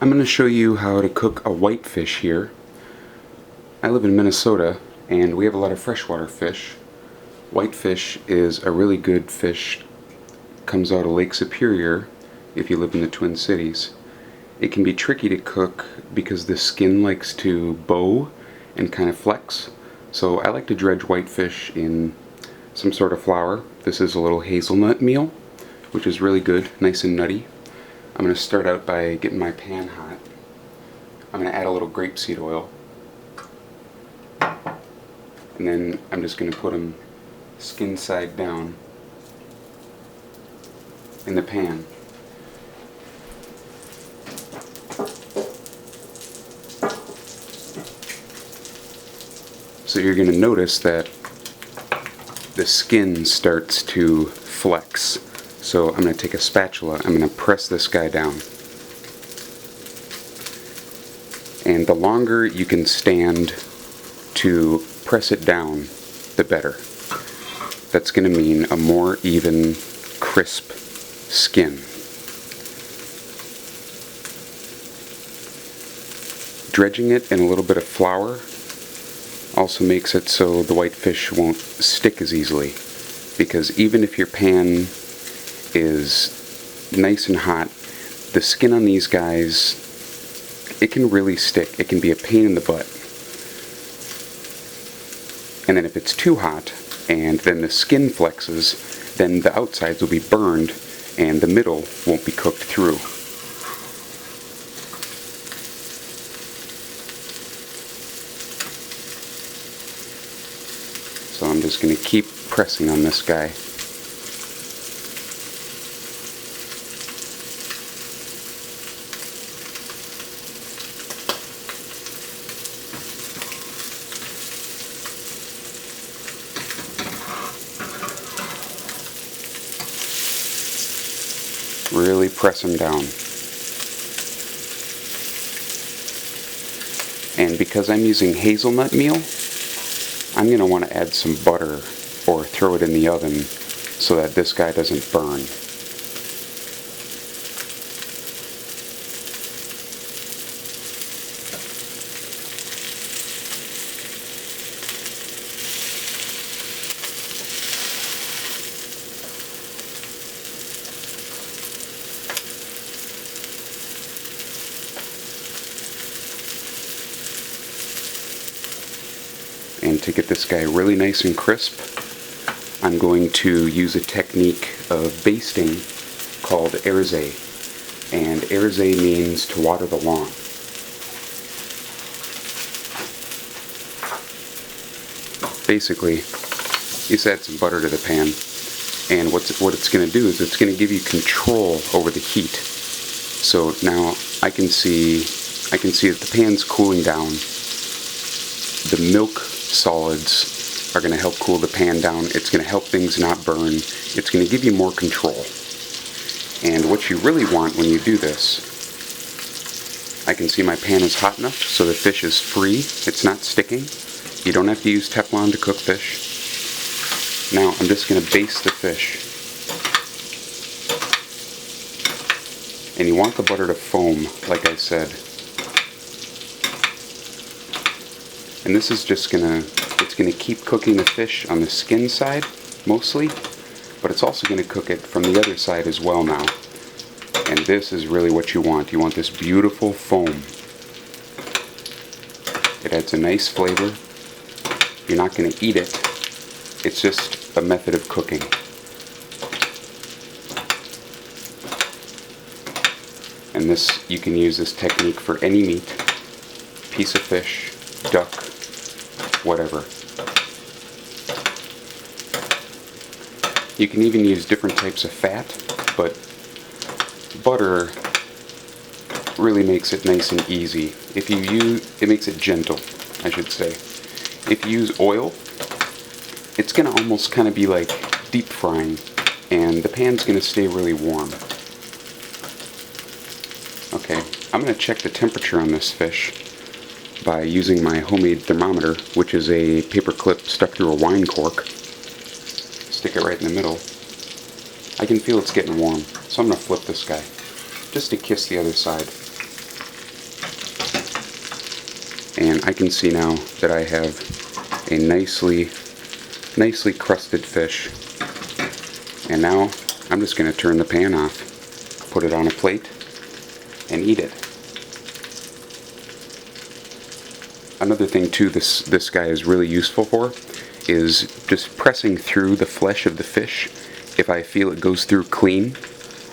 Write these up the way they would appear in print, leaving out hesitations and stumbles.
I'm going to show you how to cook a whitefish here. I live in Minnesota and we have a lot of freshwater fish. Whitefish is a really good fish. Comes out of Lake Superior if you live in the Twin Cities. It can be tricky to cook because the skin likes to bow and kind of flex. So I like to dredge whitefish in some sort of flour. This is a little hazelnut meal, which is really good, nice and nutty. I'm going to start out by getting my pan hot. I'm going to add a little grapeseed oil. And then I'm just going to put them skin side down in the pan. So you're going to notice that the skin starts to flex. So I'm going to take a spatula, I'm going to press this guy down. And the longer you can stand to press it down, the better. That's going to mean a more even, crisp skin. Dredging it in a little bit of flour also makes it so the whitefish won't stick as easily. Because even if your pan is nice and hot, the skin on these guys, it can really stick. It can be a pain in the butt. And then if it's too hot and then the skin flexes, then the outsides will be burned and the middle won't be cooked through. So I'm just going to keep pressing on this guy. Really press them down. And because I'm using hazelnut meal, I'm going to want to add some butter or throw it in the oven so that this guy doesn't burn. And to get this guy really nice and crisp, I'm going to use a technique of basting called erze. And erze means to water the lawn. Basically, you just add some butter to the pan, and what it's going to do is it's going to give you control over the heat. So now I can see that the pan's cooling down. The milk solids are going to help cool the pan down. It's going to help things not burn. It's going to give you more control. And what you really want when you do this, I can see my pan is hot enough so the fish is free. It's not sticking. You don't have to use Teflon to cook fish. Now I'm just going to baste the fish. And you want the butter to foam, like I said. And this is just it's gonna keep cooking the fish on the skin side, mostly, but it's also gonna cook it from the other side as well now. And this is really what you want. You want this beautiful foam. It adds a nice flavor. You're not gonna eat it. It's just a method of cooking. And this, you can use this technique for any meat, piece of fish, duck, whatever. You can even use different types of fat, but butter really makes it nice and easy. It makes it gentle, I should say. If you use oil, it's going to almost kind of be like deep frying, and the pan's going to stay really warm. Okay, I'm going to check the temperature on this fish by using my homemade thermometer, which is a paper clip stuck through a wine cork. Stick it right in the middle. I can feel it's getting warm, so I'm going to flip this guy, just to kiss the other side. I can see now that I have a nicely crusted fish. And now I'm just going to turn the pan off, put it on a plate, and eat it. Another thing too this guy is really useful for is just pressing through the flesh of the fish. If I feel it goes through clean,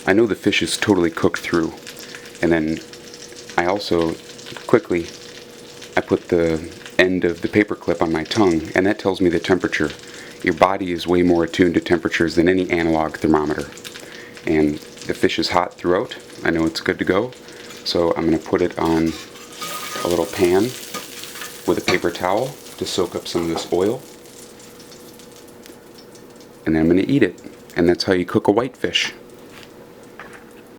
I know the fish is totally cooked through. And then I also quickly I put the end of the paper clip on my tongue, and that tells me the temperature. Your body is way more attuned to temperatures than any analog thermometer. And the fish is hot throughout. I know it's good to go. So I'm going to put it on a little pan with a paper towel to soak up some of this oil. And then I'm going to eat it. And that's how you cook a whitefish.